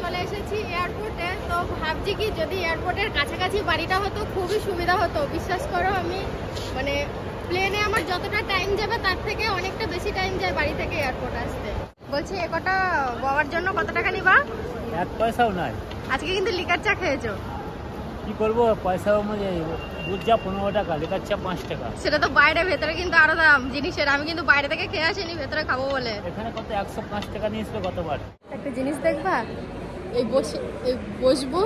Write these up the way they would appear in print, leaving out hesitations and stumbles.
চলে এসেছি এয়ারপোর্টে। তো ভাবছি কি যদি এয়ারপোর্টের কাছাকাছি বাড়িটা হতো খুবই সুবিধা হতো। বিশ্বাস করো আমি মানে প্লেনে আমার যতটা টাইম যাবে তার থেকে অনেকটা বেশি টাইম যায় বাড়ি থেকে এয়ারপোর্ট আসতে। বলছি এ কটা বাবার জন্য কত টাকা নিবা? এক পয়সাও নাই। আজকে কিন্তু লিকার চা খেয়েছো। কি করবো, পয়সাও মানে দুধ চা 15 টাকা, লিকার চা 5 টাকা। সেটা তো বাইরে, ভেতরে কিন্তু আরো দাম জিনিসের। আমি কিন্তু বাইরে থেকে খেয়ে আসিনি, ভেতরে খাবো বলে। এখানে কত 105 টাকা নিয়েছিল গতবার। একটা জিনিস দেখবা, এই বসবো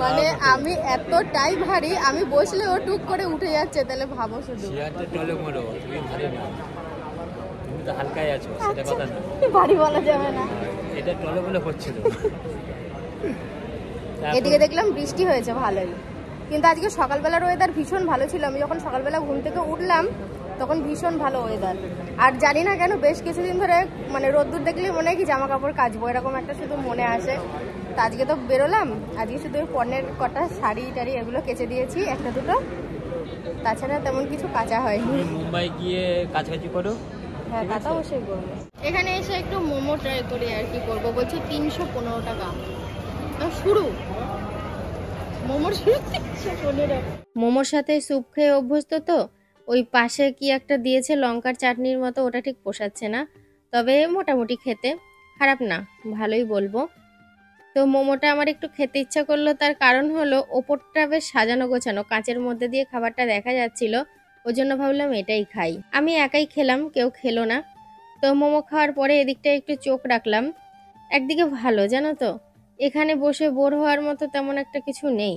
মানে আমি এতটাই ভারী, আমি বসলে ও টুক করে উঠে যাচ্ছে। তাহলে ভাবো শুধু তুমি তো হালকাই আছো, সেটা কথা না। ভারী বলা যাবে না, এটা টলে বলে পড়ছিল। এদিকে দেখলাম বৃষ্টি হয়েছে ভালোই, কিন্তু আজকে সকালবেলার ওয়েদার ভীষণ ভালো ছিল। আমি যখন সকালবেলা ঘুম থেকে উঠলাম তখন ভীষণ ভালো ওয়েদার। আর জানি না কেন বেশ কিছুদিন ধরে মানে রোদ্দুর দেখলে মনে হয় কি জামা কাপড় কাচবো, এরকম একটা শুধু মনে আসে। তো আজকে তো বেরোলাম, আজকে শুধু ওই পণ্যের কটা শাড়ি টাড়ি এগুলো কেচে দিয়েছি একটা দুটো, তাছাড়া তেমন কিছু কাচা হয়নি। মুম্বাই গিয়ে কাছাকাছি করো। হ্যাঁ তা তো অবশ্যই করবো। এখানে এসে একটু মোমো ট্রাই করি আর কি করবো। বলছি 315 টাকা শুরু, মোমোর শুরু 315। মোমোর সাথে স্যুপ খেয়ে অভ্যস্ত তো, ওই পাশে কি একটা দিয়েছে লঙ্কার চাটনির মতো, ওটা ঠিক পোষাচ্ছে না। তবে মোটামুটি খেতে খারাপ না, ভালোই বলবো। তো মোমোটা আমার একটু খেতে ইচ্ছা করলো, তার কারণ হলো ওপরটা বেশ সাজানো গোছানো, কাঁচের মধ্যে দিয়ে খাবারটা দেখা যাচ্ছিল, ওই জন্য ভাবলাম এটাই খাই। আমি একাই খেলাম, কেউ খেলো না। তো মোমো খাওয়ার পরে এদিকটা একটু চোখ রাখলাম। একদিকে ভালো জানো তো, এখানে বসে বোর হওয়ার মতো তেমন একটা কিছু নেই।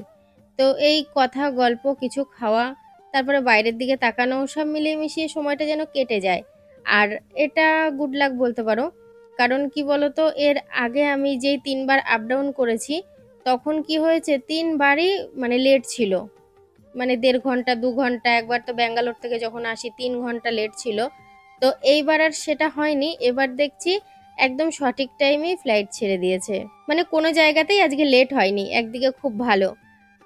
তো এই কথা গল্প কিছু খাওয়া, তারপরে বাইরের দিকে তাকানো, সব মিলিয়ে মিশিয়ে সময়টা যেন কেটে যায়। আর এটা গুড লাক বলতে পারো। কারণ কি বলতো, এর আগে আমি যেই 3বার আপ ডাউন করেছি তখন কি হয়েছে, 3বারই মানে লেট ছিল। মানে 1.5 ঘন্টা 2 ঘন্টা, একবার তো ব্যাঙ্গালোর থেকে যখন আসি 3 ঘন্টা লেট ছিল। তো এইবার আর সেটা হয়নি। এবার দেখছি একদম সঠিক টাইমেই ফ্লাইট ছেড়ে দিয়েছে, মানে কোনো জায়গাতেই আজকে লেট হয়নি, একদিকে খুব ভালো।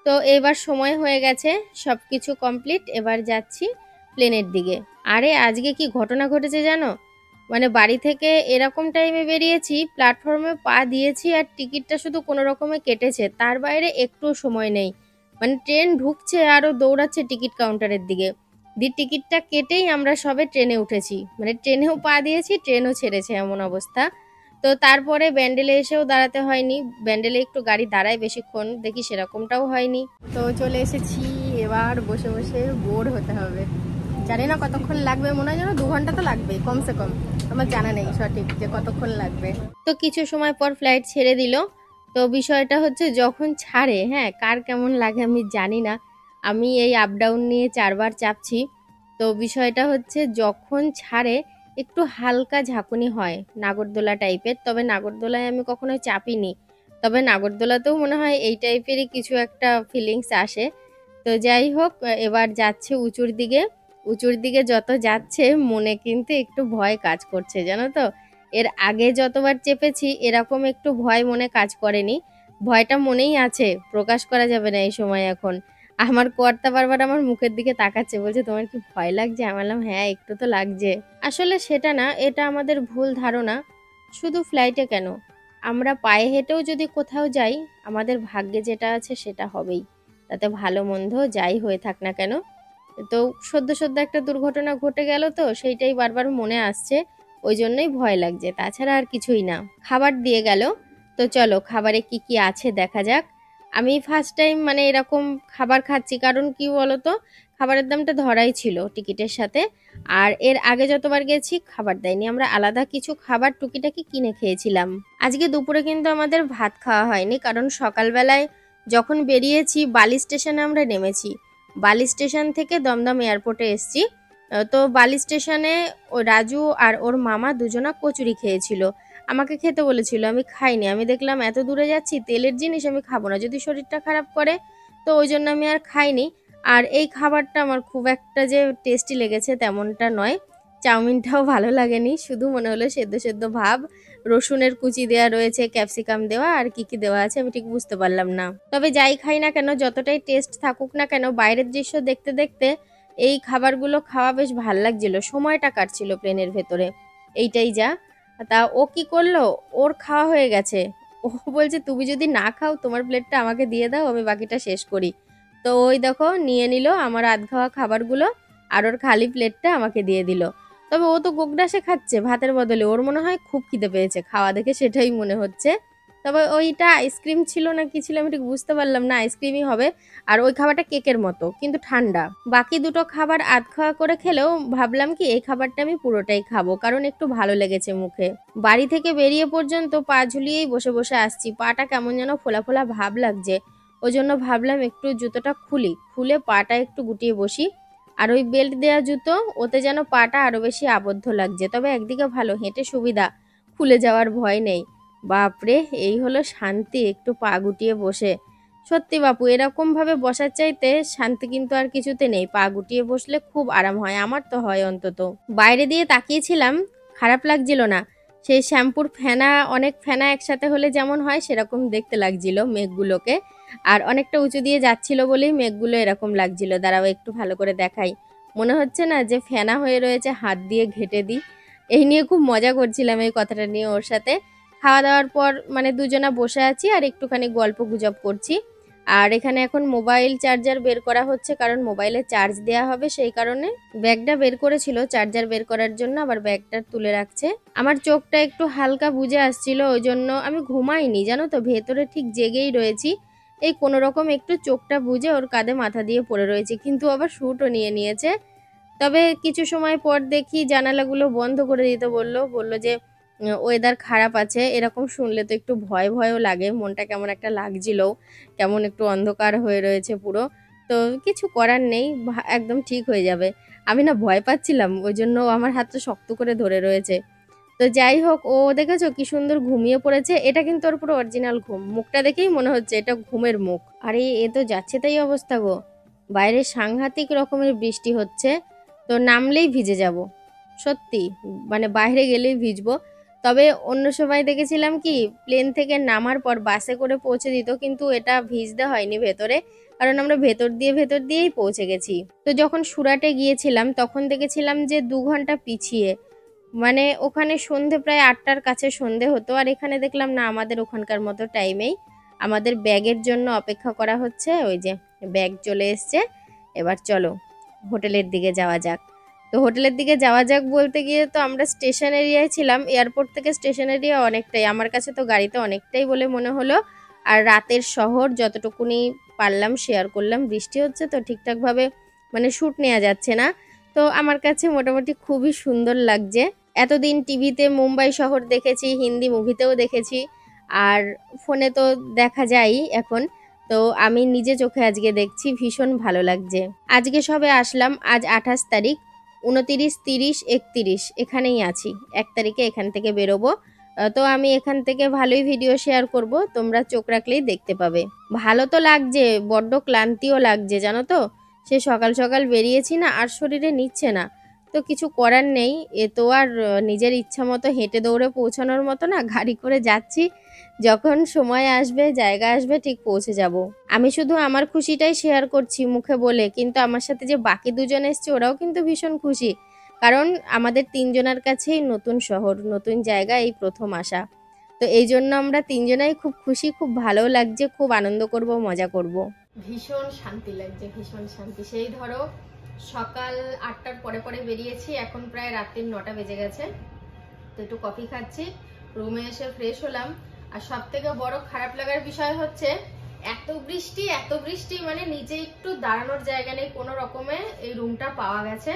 তো এবার সময় হয়ে গেছে, সব কিছু কমপ্লিট, এবার যাচ্ছি প্লেনের দিকে। আরে আজকে কি ঘটনা ঘটেছে জানো, মানে বাড়ি থেকে এরকম টাইমে বেরিয়েছি, প্ল্যাটফর্মে পা দিয়েছি আর টিকিটটা শুধু কোনো রকমে কেটেছে, তার বাইরে একটু সময় নেই। মানে ট্রেন ঢুকছে আরও দৌড়াচ্ছে টিকিট কাউন্টারের দিকে, টিকিটটা কেটেই আমরা সবে ট্রেনে উঠেছি, মানে ট্রেনেও পা দিয়েছি ট্রেনও ছেড়েছে, এমন অবস্থা। তো তারপরে ব্যান্ডেলে এসেও দাঁড়াতে হয়নি, ব্যান্ডেলে একটু গাড়ি দাঁড়ায় বেশিক্ষণ, দেখি সেরকমটাও হয়নি। তো চলে এসেছি, এবার বসে বসে বোর হতে হবে। জানি না কতক্ষণ লাগবে, মনে হয় যেন 2 ঘন্টা তো লাগবে কমসে কম, আমার জানা নেই সঠিক যে কতক্ষণ লাগবে। তো কিছু সময় পর ফ্লাইট ছেড়ে দিল। তো বিষয়টা হচ্ছে যখন ছাড়ে, হ্যাঁ কার কেমন লাগে আমি জানি না, আমি এই আপ ডাউন নিয়ে 4বার চাপছি। তো বিষয়টা হচ্ছে যখন ছাড়ে একটু হালকা ঝাঁকুনি হয় নাগরদোলা টাইপের, তবে নাগরদোলায় আমি কখনোই চাপিনি, তবে নাগরদোলাতেও মনে হয় এই টাইপেরই কিছু একটা ফিলিংস আসে। তো যাই হোক, এবার যাচ্ছে উঁচুর দিকে। উঁচুর দিকে যত যাচ্ছে মনে কিন্তু একটু ভয় কাজ করছে জানো তো। এর আগে যতবার চেপেছি এরকম একটু ভয় মনে কাজ করেনি, ভয়টা মনেই আছে, প্রকাশ করা যাবে না এই সময় এখন। আমার কর্তা বারবার আমার মুখের দিকে তাকাচ্ছে, বলছে তোমার কি ভয় লাগছে? আমি বললাম হ্যাঁ একটু তো লাগছে। আসলে সেটা না, এটা আমাদের ভুল ধারণা। শুধু ফ্লাইটে কেন, আমরা পায়ে হেঁটেও যদি কোথাও যাই, আমাদের ভাগ্যে যেটা আছে সেটা হবেই, তাতে ভালো মন্দ যাই হয়ে থাক না কেন। তো সদ্য সদ্য একটা দুর্ঘটনা ঘটে গেল, তো সেইটাই বারবার মনে আসছে, ওই জন্যই ভয় লাগছে, তাছাড়া আর কিছুই না। খাবার দিয়ে গেল, তো চলো খাবারে কি কি আছে দেখা যাক। আমি ফার্স্ট টাইম মানে এরকম খাবার খাচ্ছি, কারণ কি বলতো, খাবারের দামটা ধরাই ছিল টিকিটের সাথে। আর এর আগে যতবার গেছি খাবার দেয়নি, আমরা আলাদা কিছু খাবার টুকিটাকি কিনে খেয়েছিলাম। আজকে দুপুরে কিন্তু আমাদের ভাত খাওয়া হয়নি, কারণ সকালবেলায় যখন বেরিয়েছি বালি স্টেশনে আমরা নেমেছি, বালি স্টেশন থেকে দমদম এয়ারপোর্টে এসছি। তো বালি স্টেশনে ও রাজু আর ওর মামা দুজনা কচুরি খেয়েছিল, আমাকে খেতে বলেছিল, আমি খাইনি। আমি দেখলাম এত দূরে যাচ্ছি, তেলের জিনিস আমি খাবো না, যদি শরীরটা খারাপ করে, তো ওই জন্য আমি আর খাইনি। আর এই খাবারটা আমার খুব একটা যে টেস্টি লেগেছে তেমনটা নয়, চাউমিনটাও ভালো লাগেনি, শুধু মনে হলো সেদ্ধ সেদ্ধ ভাব, রসুনের কুচি দেওয়া রয়েছে, ক্যাপসিকাম দেওয়া, আর কি কি দেওয়া আছে আমি ঠিক বুঝতে পারলাম না। তবে যাই খাই না কেন, যতটাই টেস্ট থাকুক না কেন, বাইরের দৃশ্য দেখতে দেখতে এই খাবারগুলো খাওয়া বেশ ভাল লাগছিল, সময়টা কাটছিল প্লেনের ভেতরে, এইটাই যা। তা ও কি করলো, ওর খাওয়া হয়ে গেছে। ও বলছে তুমি যদি না খাও তোমার প্লেটটা আমাকে দিয়ে দাও, আমি বাকিটা শেষ করি। তো ওই দেখো নিয়ে নিল আমার আধ খাওয়া খাবারগুলো, আর ওর খালি প্লেটটা আমাকে দিয়ে দিল। তবে ও তো গোগ্রাসে খাচ্ছে ভাতের বদলে, ওর মনে হয় খুব খিদে পেয়েছে, খাওয়া দেখে সেটাই মনে হচ্ছে। তবে ওইটা আইসক্রিম ছিল না কি ছিল আমি ঠিক বুঝতে পারলাম না, আইসক্রিমই হবে। আর ওই খাবারটা কেকের মতো কিন্তু ঠান্ডা। বাকি দুটো খাবার আধ খাওয়া করে খেলেও ভাবলাম কি এই খাবারটা আমি পুরোটাই খাবো, কারণ একটু ভালো লেগেছে মুখে। বাড়ি থেকে বেরিয়ে পর্যন্ত পা ঝুলিয়েই বসে বসে আসছি, পাটা কেমন যেন ফোলা ফোলা ভাব লাগছে। ওই জন্য ভাবলাম একটু জুতোটা খুলে পাটা একটু গুটিয়ে বসি। আর ওই বেল্ট দেওয়া জুতো, ওতে যেন পাটা আরো বেশি আবদ্ধ লাগছে। তবে একদিকে ভালো, হেঁটে সুবিধা, খুলে যাওয়ার ভয় নেই। বাপরে, এই হলো শান্তি একটু পা গুটিয়ে বসে। সত্যি বাপু, এরকম ভাবে বসার চাইতে শান্তি কিন্তু আর কিছুতে নেই। পা গুটিয়ে বসলে খুব আরাম হয়, আমার তো হয় অন্তত। বাইরে দিয়ে তাকিয়েছিলাম, খারাপ লাগছিল না। সেই শ্যাম্পুর ফেনা, অনেক ফেনা একসাথে হলে যেমন হয় সেরকম দেখতে লাগছিল মেঘগুলোকে। আর অনেকটা উঁচু দিয়ে যাচ্ছিল বলেই মেঘগুলো এরকম লাগছিল। দাঁড়াও একটু ভালো করে দেখাই। মনে হচ্ছে না যে ফেনা হয়ে রয়েছে, হাত দিয়ে ঘেঁটে দিই। এই নিয়ে খুব মজা করছিলাম এই কথাটা নিয়ে ওর সাথে। খাওয়া দাওয়ার পর মানে দুজনা বসে আছি আর একটুখানি গল্প গুজব করছি। আর এখানে এখন মোবাইল চার্জার বের করা হচ্ছে, কারণ মোবাইলে চার্জ দেওয়া হবে, সেই কারণে ব্যাগটা বের করেছিল চার্জার বের করার জন্য, আবার ব্যাগটা তুলে রাখছে। আমার চোখটা একটু হালকা বুজে আসছিল, ওই জন্য আমি ঘুমাইনি জানো তো, ভেতরে ঠিক জেগেই রয়েছি। এই কোনো রকম একটু চোখটা বুজে ওর কাঁধে মাথা দিয়ে পড়ে রয়েছে, কিন্তু আবার শ্যুটও নিয়ে নিয়েছে। তবে কিছু সময় পর দেখি জানালাগুলো বন্ধ করে দিতে বললো যে ওয়েদার খারাপ আছে। এরকম শুনলে তো একটু ভয় ভয়ও লাগে, মনটা কেমন একটা লাগছিল, কেমন একটু অন্ধকার হয়ে রয়েছে পুরো। তো কিছু করার নেই, একদম ঠিক হয়ে যাবে। আমি না ভয় পাচ্ছিলাম, ওই জন্য ও আমার হাতটা শক্ত করে ধরে রয়েছে। তো যাই হোক, ও দেখেছো কি সুন্দর ঘুমিয়ে পড়েছে। এটা কিন্তু ওর পুরো অরিজিনাল ঘুম, মুখটা দেখেই মনে হচ্ছে এটা ঘুমের মুখ। আরে এ তো যাচ্ছে তাই অবস্থা গো, বাইরে সাংঘাতিক রকমের বৃষ্টি হচ্ছে, তো নামলেই ভিজে যাব সত্যি, মানে বাইরে গেলেই ভিজবো। তবে অন্য সময় দেখেছিলাম কি প্লেন থেকে নামার পর বাসে করে পৌঁছে দিত, কিন্তু এটা ভিজতে হয়নি ভেতরে, কারণ আমরা ভেতর দিয়েই পৌঁছে গেছি। তো যখন সুরাটে গিয়েছিলাম তখন দেখেছিলাম যে 2 ঘন্টা পিছিয়ে, মানে ওখানে সন্ধে প্রায় 8টার কাছে সন্ধে হতো, আর এখানে দেখলাম না আমাদের ওখানকার মতো টাইমেই। আমাদের ব্যাগের জন্য অপেক্ষা করা হচ্ছে, ওই যে ব্যাগ চলে এসছে। এবার চলো হোটেলের দিকে যাওয়া যাক। তো হোটেলের দিকে যাওয়া যাক বলতে গিয়ে তো আমরা স্টেশন এরিয়ায় ছিলাম, এয়ারপোর্ট থেকে স্টেশন এরিয়া অনেকটাই, আমার কাছে তো গাড়িতে অনেকটাই বলে মনে হলো। আর রাতের শহর যতটুকুনি পারলাম শেয়ার করলাম। বৃষ্টি হচ্ছে তো ঠিকঠাকভাবে মানে শ্যুট নেওয়া যাচ্ছে না, তো আমার কাছে মোটামুটি খুবই সুন্দর লাগছে। এতদিন টিভিতে মুম্বাই শহর দেখেছি, হিন্দি মুভিতেও দেখেছি, আর ফোনে তো দেখা যায়ই এখন। তো আমি নিজে চোখে আজকে দেখছি, ভীষণ ভালো লাগছে। আজকে সবে আসলাম, আজ 28 তারিখ, 29, 30, 31 এখানেই আছি। 1 তারিখে এখান থেকে বেরোবো। তো আমি এখান থেকে ভালোই ভিডিও শেয়ার করব, তোমরা চোখ রাখলেই দেখতে পাবে। ভালো তো লাগছে, বড্ড ক্লান্তিও লাগছে জানো তো, সে সকাল সকাল বেরিয়েছি না, আর শরীরে নিচ্ছে না। তো কিছু করার নেই, এ তো আর নিজের ইচ্ছা মতো হেঁটে দৌড়ে পৌঁছানোর মতো না, গাড়ি করে যাচ্ছি। যখন সময় আসবে, জায়গা আসবে, ঠিক পৌঁছে যাব। আমি শুধু আমার খুশিটাই শেয়ার করছি মুখে বলে, কিন্তু আমার সাথে যে বাকি দুজন এসছে ওরাও কিন্তু ভীষণ খুশি, কারণ আমাদের তিনজনের কাছেই নতুন শহর, নতুন জায়গা, এই প্রথম আসা। তো এই জন্য আমরা তিনজনাই খুব খুশি, খুব ভালো লাগছে, খুব আনন্দ করব, মজা করব। ভীষণ শান্তি লাগছে, ভীষণ শান্তি। সেই ধরো সকাল 8টার পরে পরে বেরিয়েছি, এখন প্রায় রাত্রির 9টা বেজে গেছে। তো একটু কফি খাচ্ছি, রুমে এসে ফ্রেশ হলাম। আর সব থেকে বড় খারাপ লাগার বিষয় হচ্ছে এত বৃষ্টি, মানে নিচে একটু দাঁড়ানোর জায়গা নেই, কোনো রকমে এই রুমটা পাওয়া গেছে।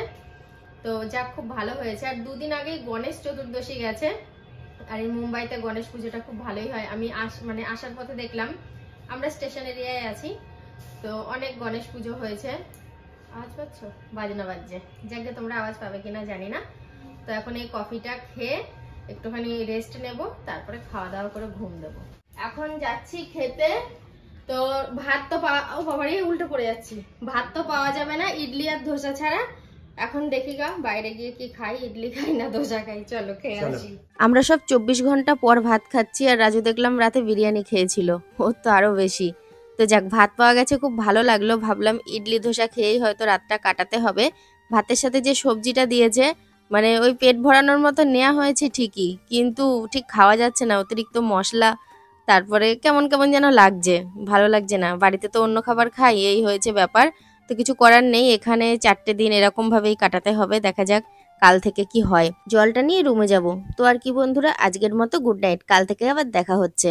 তো যাক, খুব ভালো হয়েছে। আর 2 দিন আগেই গণেশ চতুর্দশী গেছে, আর এই মুম্বাইতে গণেশ পুজোটা খুব ভালোই হয়। আমি মানে আসার পথে দেখলাম, আমরা স্টেশন এরিয়ায় আছি, তো অনেক গণেশ পুজো হয়েছে। আওয়াজ পাচ্ছ? বাজনা বাজছে, যাকে তোমরা আওয়াজ পাবে কিনা জানি না। তো এখন এই কফিটা খেয়ে একটুখানি রেস্ট নেব, তারপরে খাওয়া দাওয়া করে ঘুম দেবো। এখন যাচ্ছি খেতে। তো ভাত তো বাবারই উল্টো পড়ে যাচ্ছি, ভাত তো পাওয়া যাবে না ইডলি আর ধোসা ছাড়া। এখন দেখি গা বাইরে গিয়ে কি খাই, ইডলি খাই না ধোসা খাই, চলো খেয়ে আসি। আমরা সব 24 ঘন্টা পর ভাত খাচ্ছি, আর রাজু দেখলাম রাতে বিরিয়ানি খেয়েছিল, ওর তো আরো বেশি। তো যাক, ভাত পাওয়া গেছে, খুব ভালো লাগলো। ভাবলাম ইডলি ধোসা খেয়েই হয়তো রাতটা কাটাতে হবে। ভাতের সাথে যে সবজিটা দিয়েছে মানে ওই পেট ভরানোর মতো নেওয়া হয়েছে ঠিকই, কিন্তু ঠিক খাওয়া যাচ্ছে না, অতিরিক্ত মশলা। তারপরে কেমন কেমন যেন লাগছে, ভালো লাগছে না। বাড়িতে তো অন্য খাবার খাই, এই হয়েছে ব্যাপার। তো কিছু করার নেই, এখানে 4টে দিন এরকম ভাবেই কাটাতে হবে। দেখা যাক কাল থেকে কি হয়। জলটা নিয়ে রুমে যাব। তো আর কি বন্ধুরা, আজকের মতো গুড নাইট, কাল থেকে আবার দেখা হচ্ছে।